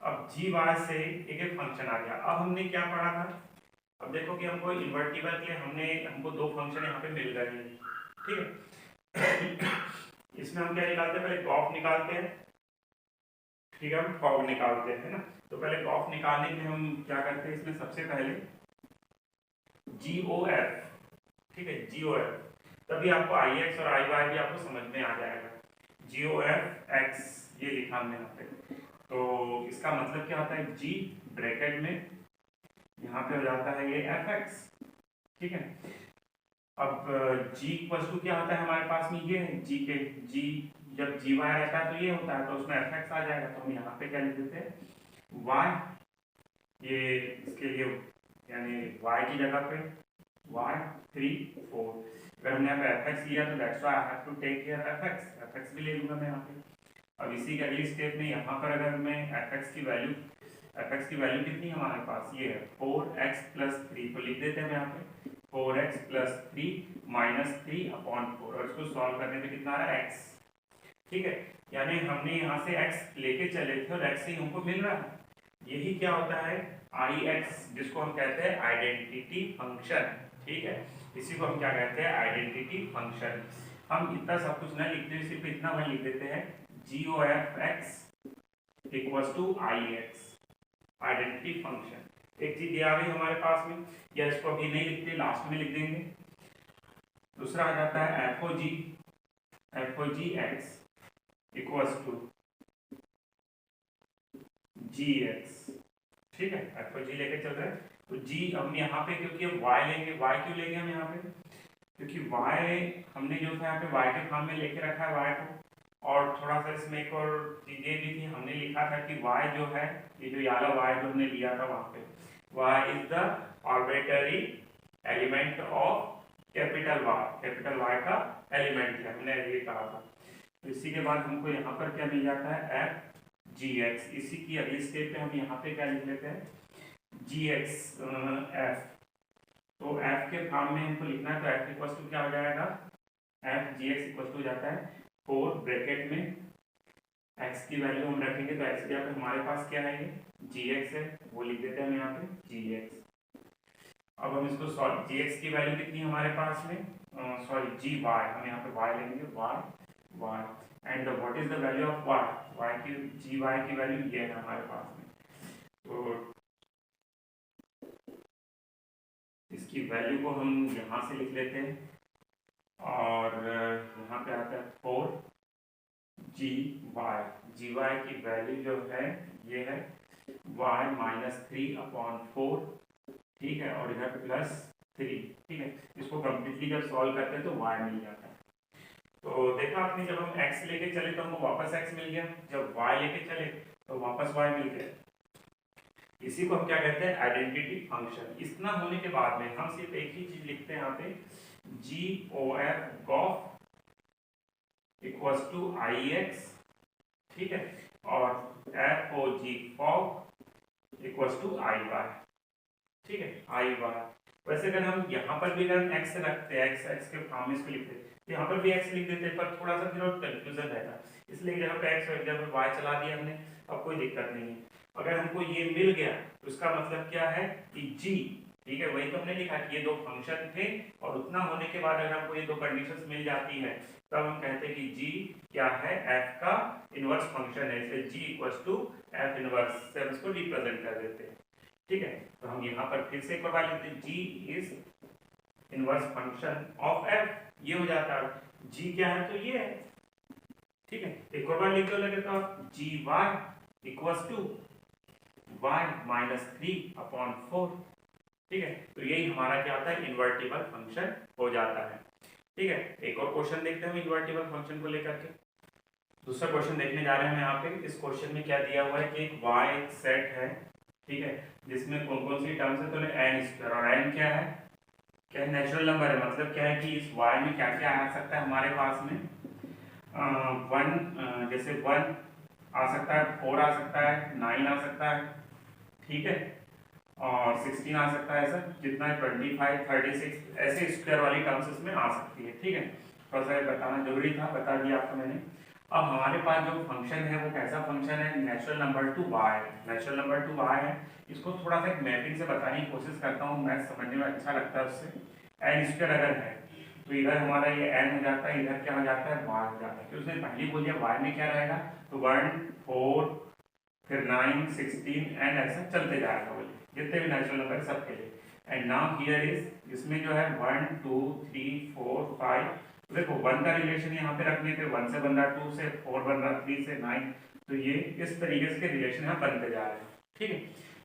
अब gy से एक फंक्शन आ गया। अब हमने क्या पढ़ा था, अब देखो कि हमको इन्वर्टिबल के हमको दो फंक्शन यहाँ पे मिल गए हैं, ठीक है। इसमें हम क्या निकालते हैं, पहले गॉफ निकालते हैं, ठीक है, हम फॉग निकालते हैं ना। तो पहले गॉफ निकालने के हम क्या करते हैं, इसमें सबसे पहले GOF, ठीक है, GOF, तभी आपको IX और IY भी आपको समझ में आ जाएगा। GOF X ये लिखा हमने यहाँ पे, तो इसका मतलब क्या होता है, G ब्रैकेट में यहाँ पे हो जाता है ये fx, ठीक है। अब g इक्वल टू क्या होता है हमारे पास में, ये g के g जब gy रहता है तो ये होता है, तो उसमें fx आ जाएगा, तो हम यहाँ पे क्या लिख देते हैं y, ये इसके लिए यानी y की जगह पे y 3 4, अगर हमने यहाँ पे fx लिया तो that's why I have to take here fx भी ले लूंगा मैं यहाँ पे, अब इसी के अगली स्टेप में यहाँ पर अगर मैं एफ एक्स की वैल्यू कितनी है हमारे पास, ये है 4x+3, तो लिख देते हैं यहाँ पे 4x+3 -3/4, और इसको सॉल्व करने में कितना आ रहा है x, ठीक है। यानी हमने यहाँ से x लेके चले थे और x ही हमको मिल रहा है, यही क्या होता है IX, जिसको हम कहते हैं आइडेंटिटी फंक्शन, ठीक है। इसी को हम क्या कहते हैं आइडेंटिटी फंक्शन। हम इतना सब कुछ नहीं लिखते, सिर्फ इतना वही लिख देते हैं GOF(x) = IX, आइडेंटिटी फंक्शन। एक चीज दिया गई हमारे पास में, या इसको अभी नहीं लिखते, लास्ट में लिख देंगे। दूसरा आ जाता है FOG(x) = GX, ठीक है। FOG लेके चल रहे हैं, तो G हम यहाँ पे, क्योंकि हम Y लेंगे, Y क्यों लेंगे हम यहाँ पे, क्योंकि Y हमने जो था यहाँ पे Y के फॉर्म में लेके रखा है Y को, और थोड़ा सा इसमें एक और चीजें भी थी, हमने लिखा था कि Y जो है, ये जो याला Y जो हमने लिया था वहाँ पे, Y is the arbitrary element of capital Y का एलिमेंट है, हमने ये कहा था। तो इसी के बाद हमको यहाँ पर क्या मिल जाता है FGX। इसी की अगली स्टेप पे हम यहाँ पे क्या लिख लेते हैं GX F, तो F के फॉर्म में हमको लिखना है, तो F इक्वल टू क्या हो जाएगा, FGX इक्वल टू जाता है 4 ब्रैकेट में x की वैल्यू हम रखेंगे, तो x की जगह हमारे पास क्या है, ये gx है, वो लिख देते हैं हम यहाँ पे gx। अब हम इसको सॉल्व, gx की वैल्यू कितनी है हमारे पास में, सॉरी gy, हम यहाँ पे y लेंगे, y and what is the value of y की, gy की वैल्यू ये है हमारे पास में, तो इसकी वैल्यू को हम यहाँ से लिख लेते हैं, और यहाँ पे आता है 4 gy की वैल्यू जो है ये है y -3/4, ठीक है, और इधर +3, ठीक है। इसको कम्प्लीटली जब सॉल्व करते हैं तो y मिल जाता है। तो देखा आपने, जब हम x लेके चले तो हमको वापस x मिल गया, जब y लेके चले तो वापस y मिल गया। इसी को हम क्या कहते हैं आइडेंटिटी फंक्शन। इतना होने के बाद में हम सिर्फ एक ही चीज लिखते हैं यहाँ पे, GOF = IX, ठीक है, और FOG = IY, ठीक है, IY। वैसे अगर हम यहाँ पर भी अगर x रखते हैं, x के फॉर्म में इसको लिखते हैं, तो यहाँ पर भी x लिख देते हैं, पर थोड़ा सा फिर और कंफ्यूजन रहता, इसलिए जहाँ पे x और जब y चला दिया हमने, अब कोई दिक्कत नहीं है। अगर हमको ये मिल गया तो इसका मतलब क्या है कि g, ठीक है, वही तो हमने लिखा कि ये दो फंक्शन थे, और उतना होने के बाद अगर हमको ये दो कंडीशंस मिल जाती है, तब हम कहते हैं कि g क्या है, f का इनवर्स फंक्शन है, इसलिए g = f इनवर्स से हम इसको रिप्रेजेंट कर देते हैं, ठीक है। तो हम यहाँ पर फिर से एक बार लिखते हैं, g is inverse function of f, ये हो जाता है। g क्या है, तो ये है, ठीक है। एक और बार लिख दो लगे तो gy = y -3/4, ठीक है। तो यही हमारा क्या होता है, इन्वर्टिबल फंक्शन हो जाता है, ठीक है। एक और क्वेश्चन देखते हैं इन्वर्टिबल फंक्शन को लेकर के। दूसरा क्वेश्चन देखने जा रहे हैं यहाँ पे। इस क्वेश्चन में क्या दिया हुआ है कि एक y सेट है, ठीक है, जिसमें कौन कौन सी टर्म्स है, तो n², और n क्या है, क्या नेचुरल नंबर है, मतलब क्या है कि इस y में क्या क्या आ सकता है हमारे पास में, 1 जैसे 1 आ सकता है, 4 आ सकता है, 9 आ सकता है, ठीक है, और 16 आ सकता है, सर जितना 25, 36 ऐसे स्क्वायर वाली टर्म्स इसमें आ सकती है, ठीक है। थोड़ा सा बताना जरूरी था, बता दिया आपको मैंने। अब हमारे पास जो फंक्शन है वो कैसा फंक्शन है, natural number two y, natural number two y है। इसको थोड़ा सा एक मैपिंग से बताने की कोशिश करता हूँ, मैथ समझने में अच्छा लगता है उससे। n² अगर है तो इधर हमारा ये n हो जाता है, इधर क्या हो जाता है, y हो जाता है, क्योंकि उसने पहले बोल दिया y में क्या रहेगा, तो 1, 4, फिर 9, 16 एंड ऐसा चलते जाएगा, बोलिए जितने भी नेचुरल नंबर है सबके लिए। एंड नाउ हियर इज, इसमें जो है 1, 2, 3, 4, 5, देखो 1 का रिलेशन यहाँ पे रखने पे 1 से बन रहा, 2 से, 4 बन रहा, 3 से 9, तो ये इस तरीके से रिलेशन यहाँ बनते जा रहे हैं, ठीक है।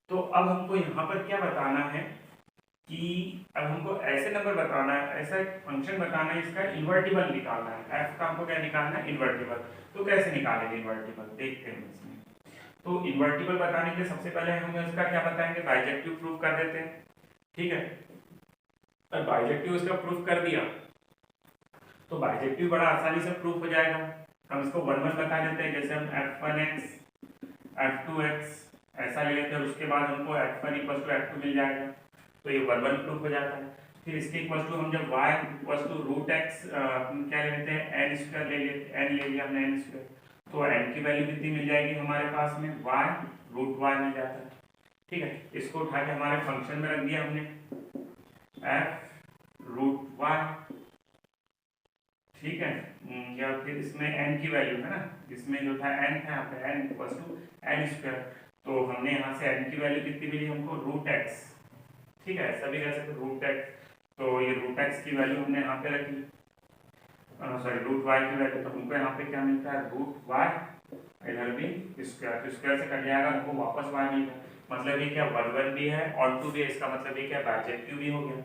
तो अब हमको यहाँ पर क्या बताना है कि अब हमको ऐसे नंबर बताना है, ऐसा एक फंक्शन बताना है, इसका इन्वर्टिबल निकालना है, f का हमको क्या निकालना है, इन्वर्टिबल। तो कैसे निकालेंगे इन्वर्टिबल, देखते हैं इसमें। तो इन्वर्टिबल बताने के लिए सबसे पहले हम इसका क्या बताएंगे, बाइजेक्टिव प्रूफ कर देते हैं, ठीक है। और बाइजेक्टिव इसका प्रूफ कर दिया तो बाइजेक्टिव बड़ा आसानी से प्रूफ हो जाएगा, हम इसको 1 1 बता देते हैं, जैसे हम f1x f2x ऐसा ले लेते हैं, उसके बाद हमको f1 इक्वल टू f2 मिल जाएगा, तो ये 1 1 प्रूफ हो जाता है। फिर इसके इक्वल टू हम जब y equal to root x क्या ले लेते हैं, n स्क्वायर ले लेते, n ले लिया हमने n स्क्वायर, तो n की वैल्यू कितनी मिल जाएगी हमारे पास में, y रूट y मिल जाता है। ठीक है, इसको उठा के हमारे फंक्शन में रख दिया हमने f रूट y। ठीक है, या फिर इसमें n की वैल्यू है ना, इसमें जो था n था, यहाँ पे n equal to n square, तो हमने यहाँ से n की वैल्यू कितनी मिली हमको, रूट x। ठीक है, ऐसा भी कह सकते रूट x, तो ये रूट x की वैल्यू हमने यहाँ पे रखी, सॉरी रूट y की वैल्यू, तो हमको यहाँ पे क्या मिलता है, रूट y, इधर भी स्क्वायर, तो स्क्वायर से कट जाएगा, हमको वापस y मिल गया। मतलब ये क्या 1 1 भी है और 2 भी है, इसका मतलब ये क्या बाइजेक्टिव भी हो गया।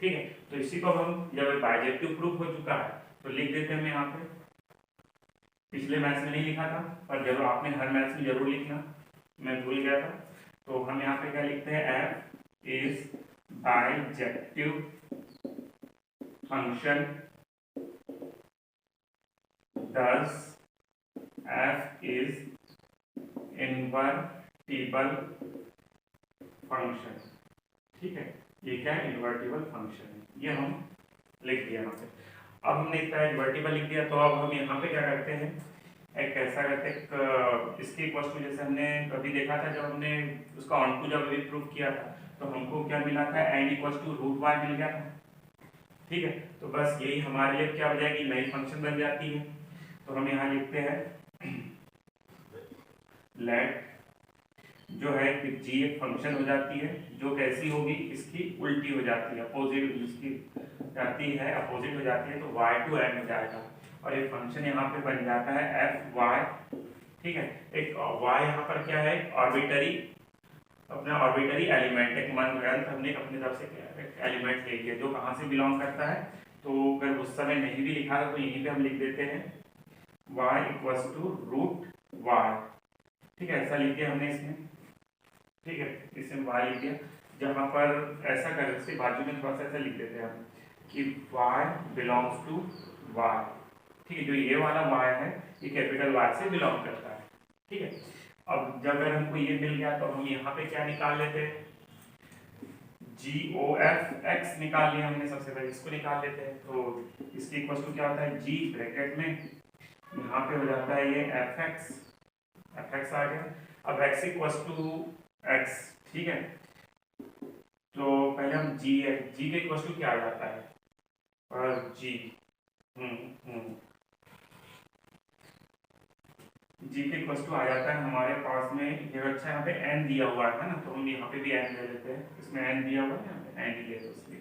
ठीक है, तो इसी को हम जब बाइजेक्टिव प्रूफ हो चुका है तो लिख देते हैं, मैं यहाँ पे पिछले मैथ्स में नहीं लिखा था, पर जब आपने हर मैथ्स में जरूर लिखना, मैं भूल गया था, तो हम यहाँ पे क्या लिखते हैं, f is bijective function, thus f is invertible function. ठीक है, ये क्या है, इन्वर्टिबल फंक्शन है, ये हम लिख दिया यहाँ पे। अब हमने इतना इन्वर्टिबल लिख दिया, तो अब हम यहाँ पे क्या करते हैं, एक ऐसा करते हैं, इसके इक्वल टू जैसे हमने अभी देखा था, जब हमने उसका ऑन टू जब अभी प्रूफ किया था, तो हमको क्या मिला था, n equal to root y मिल गया था। ठीक है, तो बस यही हमारे लिए क्या हो जाएगी, नई फंक्शन बन जाती है। तो हम यहाँ लिखते हैं लेट, जो है कि g एक फंक्शन हो जाती है, जो कैसी होगी, इसकी उल्टी हो जाती है, अपोजिट इसकी जाती है, अपोजिट हो जाती है, तो y टू n हो जाएगा, और ये फंक्शन यहाँ पे बन जाता है एफ वाई। ठीक है, एक y यहाँ पर क्या है, आर्बिटरी, अपना आर्बिटरी एलिमेंट, एक मन ग्रंथ हमने अपनी तरफ से एक एलिमेंट ले लिया, जो कहाँ से बिलोंग करता है, तो अगर उस समय नहीं भी लिखा था तो यहीं पे हम लिख देते हैं y equals to root y। ठीक है, ऐसा लिख दिया हमने इसमें। ठीक है, इसमें y लिख दिया, जहाँ पर ऐसा कर इसके बाजू में थोड़ा सा ऐसा लिख देते हैं हम कि y बिलोंग्स टू y। ठीक है, जो ये वाला y है ये कैपिटल Y से बिलोंग करता है। ठीक है, अब जब अगर हमको ये मिल गया तो हम यहाँ पे क्या निकाल लेते हैं, GOF निकाल लिया हमने, सबसे पहले इसको निकाल लेते हैं, तो इसकी इक्वल टू क्या होता है, G ब्रैकेट में यहाँ पे हो जाता है ये fx आ गया। अब x इक्वल टू x। ठीक है, तो पहले हम g के इक्वल टू क्या आ जाता है, और g g के इक्वल टू आ जाता है हमारे पास में ये, अच्छा यहाँ पे n दिया हुआ है ना, तो हम यहाँ पे भी n ले लेते हैं, इसमें n दिया हुआ है, n ही ले लो इसलिए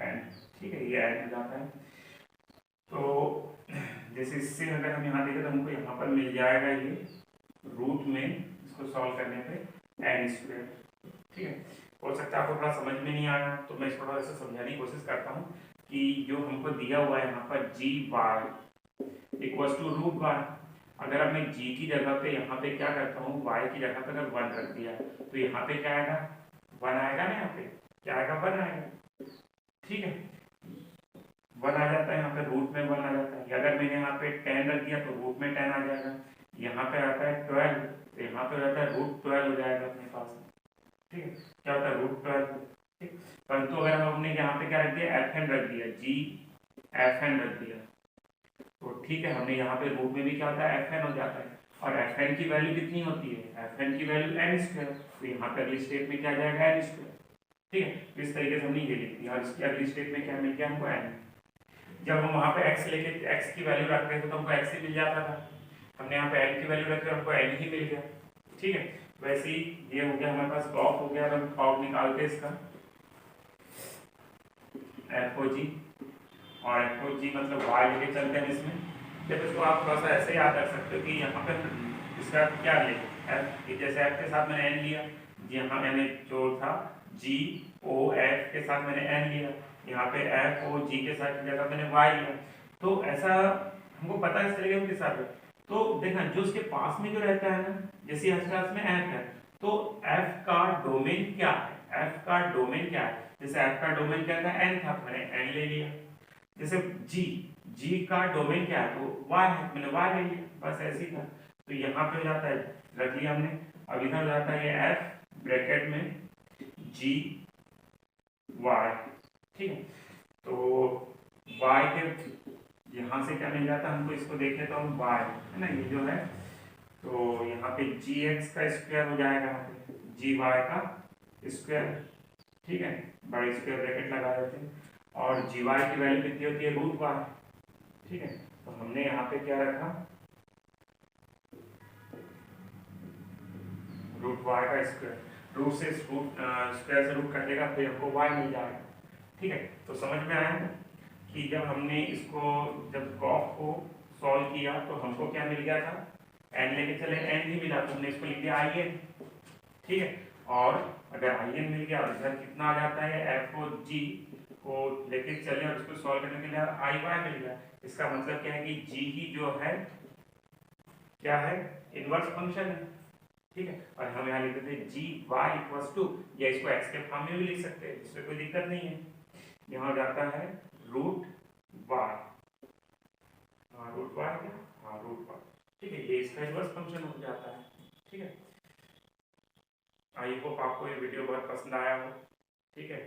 n। ठीक है, ये n हो जाता है, तो जैसे इससे अगर हम यहाँ देखें तो हमको यहाँ पर मिल जाएगा ये रूट में, इसको सॉल्व करने पे n स्क्वायर। ठीक है, हो सकता है आपको थोड़ा समझ में नहीं आया, तो मैं इसको थोड़ा सा समझाने की कोशिश करता हूँ कि जो हमको दिया हुआ है यहाँ पर G Y equal to root Y, अगर अब मैं g की जगह पे यहाँ पे क्या करता हूँ, y की जगह पे अगर 1 रख दिया तो यहाँ पे क्या आएगा, 1 आएगा ना, यहाँ पे क्या आएगा, 1 आएगा। ठीक है, 1 आ जाता है, यहाँ पे रूट में 1 आ जाता है, अगर मैंने यहाँ पे 10 रख दिया तो रूट में 10 आ जाएगा, यहाँ पे आता है 12, तो यहाँ पे रहता है रूट 12 हो जाएगा अपने पास। ठीक है, क्या होता है, रूट 12। ठीक, परंतु अगर हमने यहाँ पे क्या रख दिया, fn रख दिया, g fn रख दिया, तो ठीक है, हमने यहाँ पे रूट में भी क्या होता है, fn हो जाता है, और fn की वैल्यू कितनी होती है, fn की वैल्यू n स्क्वायर, तो यहाँ पे अगली स्टेप में क्या जाएगा, n स्क्वायर। ठीक है, तो इस तरीके से हमने ये लिख दिया, और इसकी अगली स्टेप में क्या मिल गया हमको, n। जब हम वहाँ पे x लेके x की वैल्यू रखते थे तो हमको x ही मिल जाता था, हमने यहाँ पे n की वैल्यू रखी हमको n ही मिल गया। ठीक है, वैसे ही ये हो गया हमारे पास कॉफ हो गया, हम कॉफ निकालते इसका FOG, और FOG मतलब y लेके चलते हैं इसमें। जब इसको आप थोड़ा सा ऐसे याद रख सकते हो कि यहाँ पे इसका क्या ले f, जैसे f के साथ मैंने n लिया, यहाँ मैंने जो था GOF के साथ मैंने n लिया, यहाँ पे FOG के साथ जगह मैंने y लिया, तो ऐसा हमको पता है इस तरीके के साथ। तो देखना जो उसके पास में जो रहता है ना, जैसे आसपास में f है, तो f का डोमेन क्या है, f का डोमेन क्या है, जैसे f का डोमेन क्या था, n था, मैंने n ले लिया। जैसे g का डोमेन क्या है, तो y है, मैंने y ले लिया। बस ऐसे ही था। तो यहाँ पे हो जाता है, रख लिया हमने। अब इधर हो जाता है ये एफ ब्रैकेट में जी वाई, ठीक है। तो वाई के यहाँ से क्या मिल जाता है हमको, इसको देखें तो हम वाई है ना, ये जो है, तो यहाँ पे जी एक्स का स्क्वायर हो जाएगा, यहाँ पे जी वाई का स्क्वायर, ठीक है, बड़े स्क्वायर ब्रैकेट लगा देते हैं। और जी वाई की वैल्यू कितनी होती है, रूट वाई, ठीक है। तो हमने यहाँ पे क्या रखा, रूट वाई का स्क्वायर, रूट से रूट स्क्वायर से रूट कटेगा तो हमको वाई मिल जाएगा, ठीक है। तो समझ में आया कि जब हमने इसको, जब कॉफ को सॉल्व किया तो हमको क्या मिल गया था, एन लेके चले, एन ही मिला तो हमने इसको लिख दिया आई एन, ठीक है। और अगर आई एन मिल गया और इधर कितना आ जाता है, एफ ओ जी को लेके चले और इसको सॉल्व करने के लिए आई वाई मिल गया। इसका मतलब क्या है कि जी ही जो है क्या है, इनवर्स फंक्शन है, ठीक है। और हम यहाँ लिख देते हैं जी वाई इक्वल्स टू, या इसको एक्स के फॉर्म में भी लिख सकते हैं, इसमें कोई दिक्कत नहीं है। यहाँ जाता है रूट वाई, हाँ रूट वाई क्या, हाँ रूट वाई, ठीक है, ये इसका इनवर्स फंक्शन हो जाता है, ठीक है। आई होप आपको ये वीडियो बहुत पसंद आया हो, ठीक है।